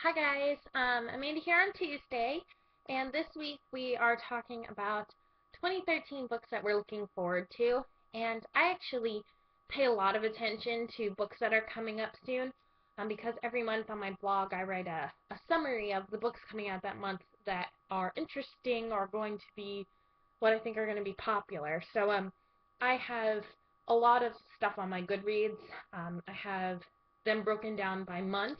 Hi guys, Amanda here on Tuesday, and this week we are talking about 2013 books that we're looking forward to, and I actually pay a lot of attention to books that are coming up soon, because every month on my blog I write a summary of the books coming out that month that are interesting or going to be what I think are going to be popular. I have a lot of stuff on my Goodreads. I have them broken down by month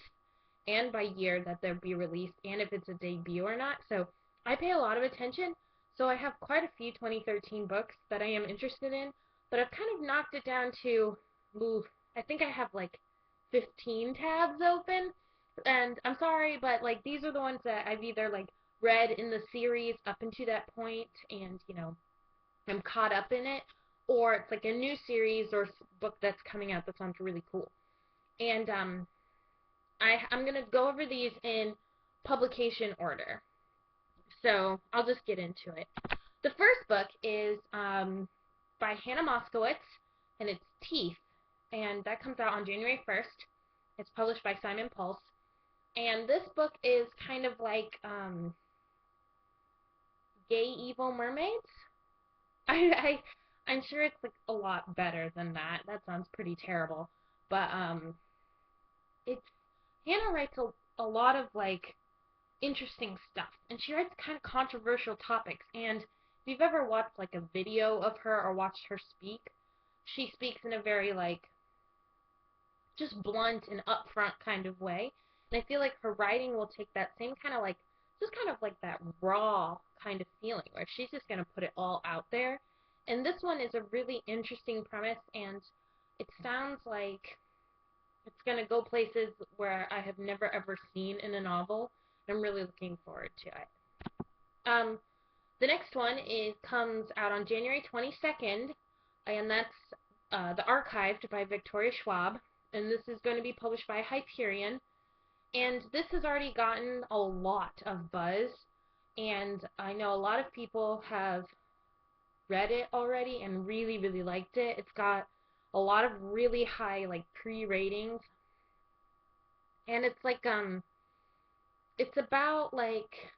and by year that they'll be released and if it's a debut or not. So I pay a lot of attention. So I have quite a few 2013 books that I am interested in, but I've kind of knocked it down to, ooh, I think I have like 15 tabs open. And I'm sorry, but like these are the ones that I've either like read in the series up into that point and, I'm caught up in it, or it's like a new series or book that's coming out that sounds really cool. And I'm going to go over these in publication order. So I'll just get into it. The first book is by Hannah Moskowitz, and it's Teeth, and that comes out on January 1st. It's published by Simon Pulse, and this book is kind of like Gay Evil Mermaids. I'm sure it's like a lot better than that. That sounds pretty terrible, but it's Hannah writes a lot of like interesting stuff. And she writes kind of controversial topics. And if you've ever watched like a video of her or watched her speak, she speaks in a very like just blunt and upfront kind of way. And I feel like her writing will take that same kind of like just kind of like that raw kind of feeling where she's just going to put it all out there. And this one is a really interesting premise and it sounds like it's going to go places where I have never ever seen in a novel. I'm really looking forward to it. Um, the next one is comes out on January 22nd, and that's The Archived by Victoria Schwab, and this is going to be published by Hyperion. And this has already gotten a lot of buzz, and I know a lot of people have read it already and really, really liked it. It's got a lot of really high like pre-ratings, and it's about like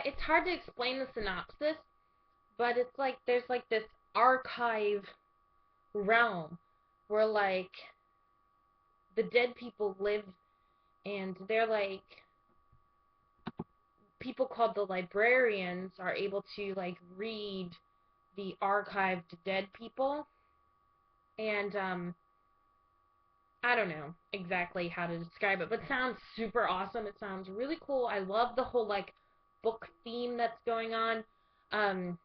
it's hard to explain the synopsis, but it's like there's like this archive realm where like the dead people live and they're like people called the librarians are able to like read the archived dead people and I don't know exactly how to describe it, but it sounds super awesome. It sounds really cool. I love the whole like book theme that's going on. Um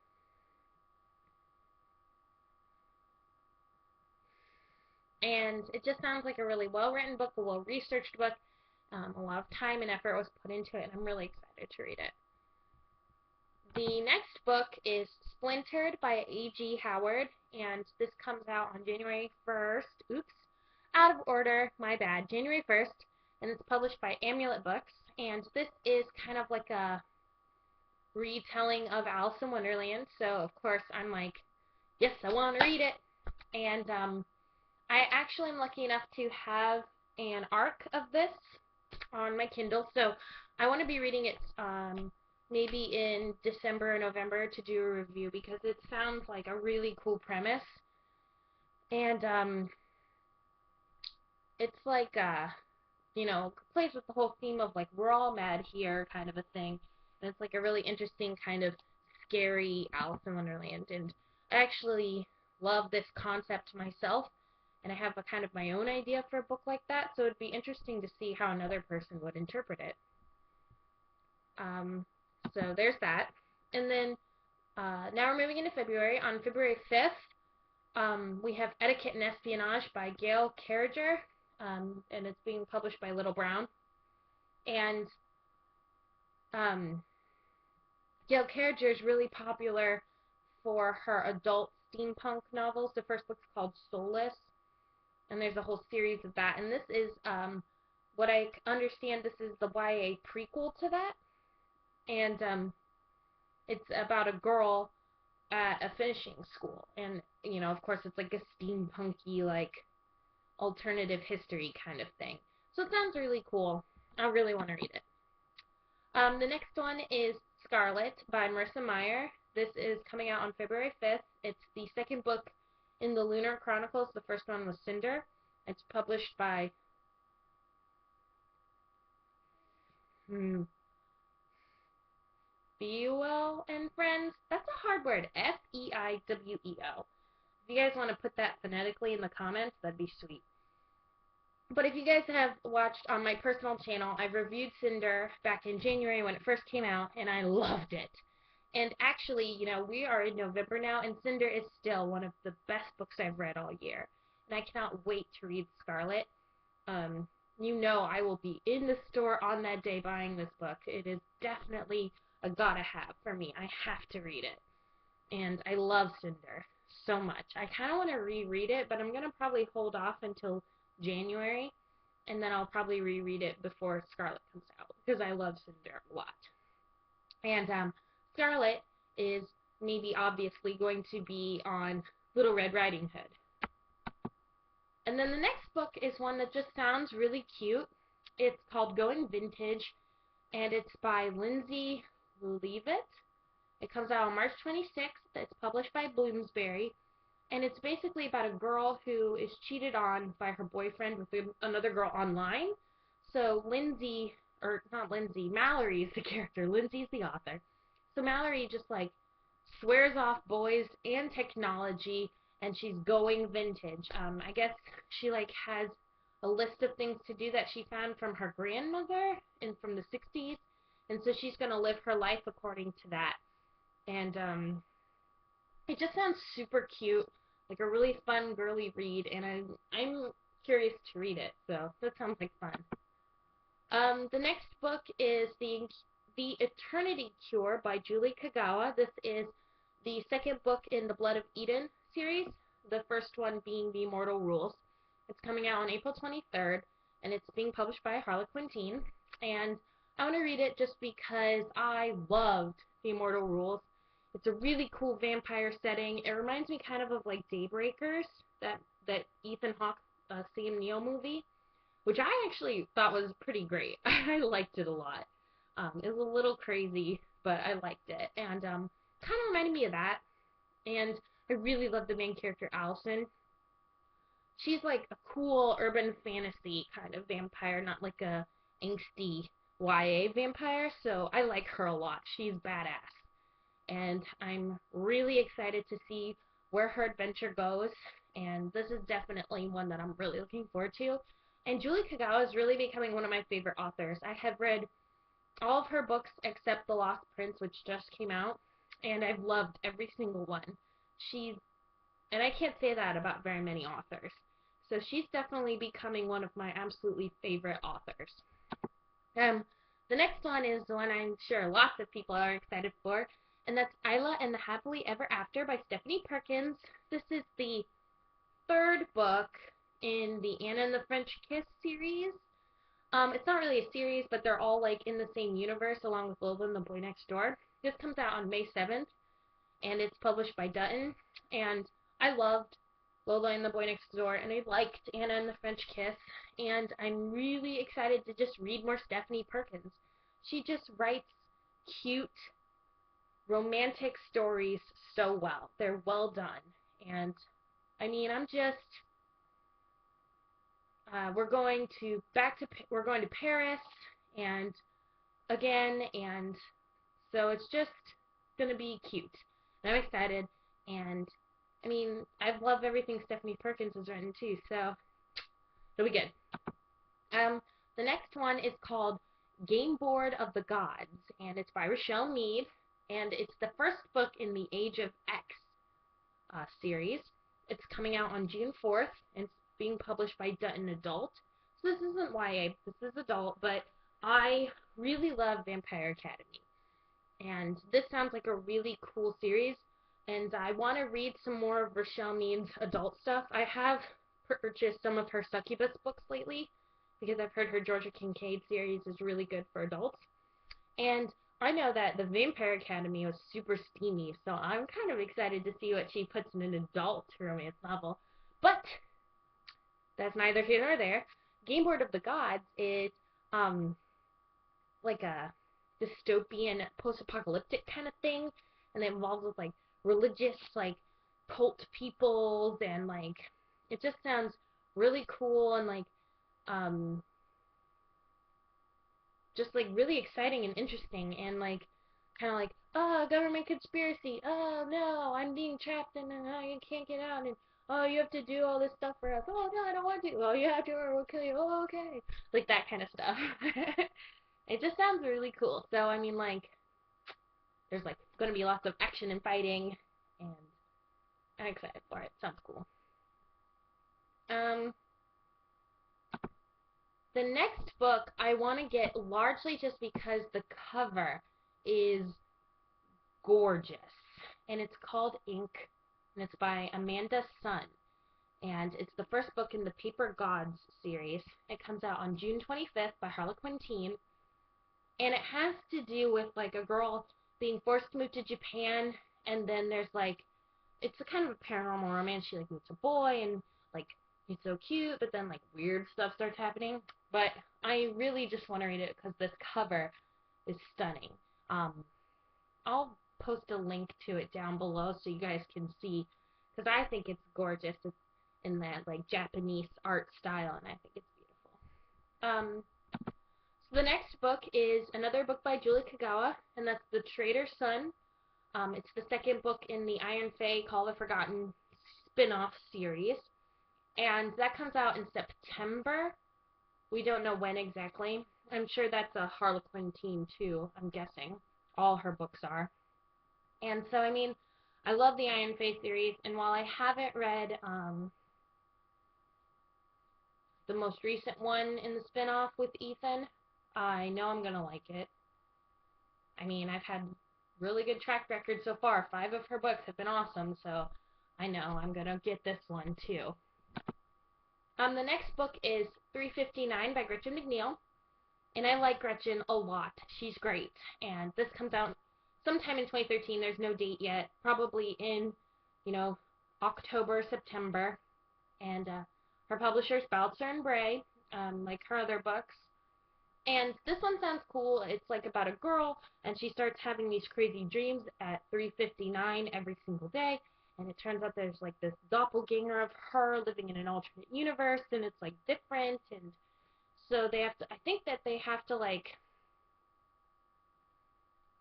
and it just sounds like a really well written book, a well researched book. A lot of time and effort was put into it, and I'm really excited to read it. The next book is Splintered by A.G. Howard, and this comes out on January 1st. Oops, out of order, my bad. January 1st, and it's published by Amulet Books, and this is kind of like a retelling of Alice in Wonderland, so of course I'm like, yes, I want to read it. And I actually am lucky enough to have an arc of this on my Kindle, so I want to be reading it maybe in December or November to do a review because it sounds like a really cool premise, and it's like plays with the whole theme of like we're all mad here kind of a thing, and it's like a really interesting kind of scary Alice in Wonderland, and I actually love this concept myself and I have a kind of my own idea for a book like that, so it'd be interesting to see how another person would interpret it. Um, so there's that. And then now we're moving into February. On February 5th, we have Etiquette and Espionage by Gail Carriger, and it's being published by Little Brown. And um, Gail Carriger is really popular for her adult steampunk novels. The first book's called Soulless, and there's a whole series of that. And this is, what I understand, this is the YA prequel to that. And it's about a girl at a finishing school, and of course, it's like a steampunky, like alternative history kind of thing. So it sounds really cool. I really want to read it. The next one is Scarlet by Marissa Meyer. This is coming out on February 5th. It's the second book in the Lunar Chronicles. The first one was Cinder. It's published by Feiwel and Friends. That's a hard word. Feiwel. If you guys want to put that phonetically in the comments, that'd be sweet. But if you guys have watched on my personal channel, I've reviewed Cinder back in January when it first came out, and I loved it. And actually, you know, we are in November now, and Cinder is still one of the best books I've read all year. And I cannot wait to read Scarlet. You know I will be in the store on that day buying this book. It is definitely a gotta have for me. I have to read it. And I love Cinder so much. I kind of want to reread it, but I'm going to probably hold off until January, and then I'll probably reread it before Scarlet comes out, because I love Cinder a lot. And Scarlet is maybe obviously going to be on Little Red Riding Hood. And then the next book is one that just sounds really cute. It's called Going Vintage, and it's by Lindsay Leavitt. It comes out on March 26th. It's published by Bloomsbury. And it's basically about a girl who is cheated on by her boyfriend with another girl online. So Lindsay, or not Lindsay, Mallory is the character. Lindsay's the author. So Mallory just like swears off boys and technology, and she's going vintage. I guess she like has a list of things to do that she found from her grandmother and from the 60s. And so she's going to live her life according to that. And it just sounds super cute, like a really fun, girly read, and I'm curious to read it, so that sounds like fun. The next book is The Eternity Cure by Julie Kagawa. This is the second book in the Blood of Eden series, the first one being The Immortal Rules. It's coming out on April 23rd, and it's being published by Harlequin Teen, and I want to read it just because I loved The Immortal Rules. It's a really cool vampire setting. It reminds me kind of like Daybreakers, that Ethan Hawke, Sam Neill movie, which I actually thought was pretty great. I liked it a lot. It was a little crazy, but I liked it. And kind of reminded me of that. And I really love the main character, Allison. She's like a cool urban fantasy kind of vampire, not like a angsty YA vampire, so I like her a lot. She's badass. And I'm really excited to see where her adventure goes, and this is definitely one that I'm really looking forward to. And Julie Kagawa is really becoming one of my favorite authors. I have read all of her books except The Lost Prince, which just came out, and I've loved every single one. And I can't say that about very many authors. So she's definitely becoming one of my absolutely favorite authors. The next one is the one I'm sure lots of people are excited for, and that's Isla and the Happily Ever After by Stephanie Perkins. This is the third book in the Anna and the French Kiss series. It's not really a series, but they're all like in the same universe along with Lola and the Boy Next Door. This comes out on May 7th, and it's published by Dutton. And I loved Lola and the Boy Next Door, and I liked Anna and the French Kiss, and I'm really excited to just read more Stephanie Perkins. She just writes cute, romantic stories so well. They're well done, and I mean, I'm just we're going to Paris and again, and so it's just gonna be cute. And I'm excited, and I mean, I love everything Stephanie Perkins has written too, so it'll be good. The next one is called Game Board of the Gods, and it's by Rochelle Mead, and it's the first book in the Age of X series. It's coming out on June 4th, and it's being published by Dutton Adult. So this isn't YA, this is adult, but I really love Vampire Academy. And this sounds like a really cool series, and I want to read some more of Rochelle Mead's adult stuff. I have purchased some of her Succubus books lately, because I've heard her Georgia Kincaid series is really good for adults. And I know that the Vampire Academy was super steamy, so I'm kind of excited to see what she puts in an adult romance novel. But that's neither here nor there. Game Board of the Gods is um like a dystopian post-apocalyptic kind of thing, and it involves with like religious like cult peoples, and like it just sounds really cool, and like um just like really exciting and interesting, and like kind of like, oh, government conspiracy, oh no, I'm being trapped and I can't get out, and oh, you have to do all this stuff for us, oh no, I don't want to, oh you have to, or we'll kill you, oh okay, like that kind of stuff. It just sounds really cool. So I mean, like, there's like going to be lots of action and fighting, and I'm excited for it. Sounds cool. Um, the next book I want to get largely just because the cover is gorgeous, and it's called Ink, and it's by Amanda Sun, and it's the first book in the Paper Gods series. It comes out on June 25th by Harlequin Team, and it has to do with like a girl being forced to move to Japan, and then there's like, it's a kind of a paranormal romance. She like meets a boy, and like he's so cute, but then like weird stuff starts happening. But I really just want to read it because this cover is stunning. I'll post a link to it down below so you guys can see, because I think it's gorgeous. It's in that like Japanese art style, and I think it's beautiful. So the next book is another book by Julie Kagawa, and that's The Traitor's Son. It's the second book in the Iron Fey Call of the Forgotten spin-off series, and that comes out in September. We don't know when exactly. I'm sure that's a Harlequin Team too, I'm guessing. All her books are. And so, I mean, I love the Iron Fey series, and while I haven't read the most recent one in the spin-off with Ethan, I know I'm going to like it. I mean, I've had really good track record so far. 5 of her books have been awesome, so I know I'm going to get this one too. The next book is 359 by Gretchen McNeil, and I like Gretchen a lot. She's great, and this comes out sometime in 2013. There's no date yet. Probably in, October, September, and her publisher is Balzer and Bray, like her other books. And this one sounds cool. It's like about a girl, and she starts having these crazy dreams at 3:59 every single day, and it turns out there's like this doppelganger of her living in an alternate universe, and it's like different, and so they have to, I think that they have to like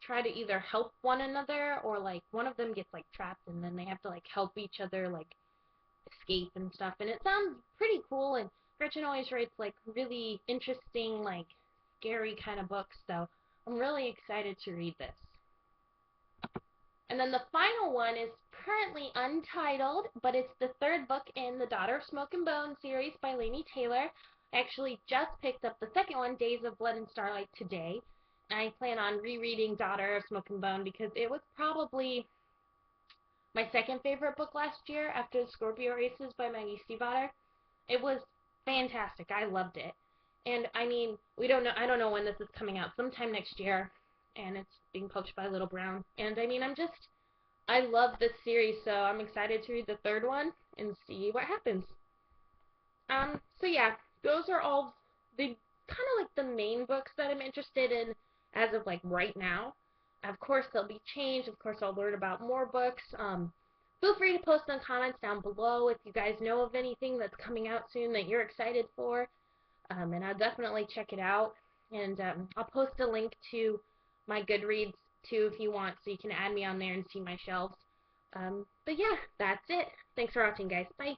try to either help one another, or like one of them gets like trapped, and then they have to like help each other like escape and stuff, and it sounds pretty cool. And Gretchen always writes like really interesting, like scary kind of books, so I'm really excited to read this. And then the final one is currently untitled, but it's the third book in the Daughter of Smoke and Bone series by Laini Taylor. I actually just picked up the second one, Days of Blood and Starlight, today. I plan on rereading Daughter of Smoke and Bone because it was probably my second favorite book last year after the Scorpio Races by Maggie Stiefvater. It was fantastic. I loved it. And I mean, I don't know when this is coming out, sometime next year, and it's being published by Little Brown. And I mean, I love this series, so I'm excited to read the third one and see what happens. So yeah, those are all the kind of like the main books that I'm interested in as of like right now. Of course, they'll be changed. Of course, I'll learn about more books. Feel free to post in the comments down below if you guys know of anything that's coming out soon that you're excited for. And I'll definitely check it out. And I'll post a link to my Goodreads too if you want, so you can add me on there and see my shelves. But yeah, that's it. Thanks for watching, guys. Bye.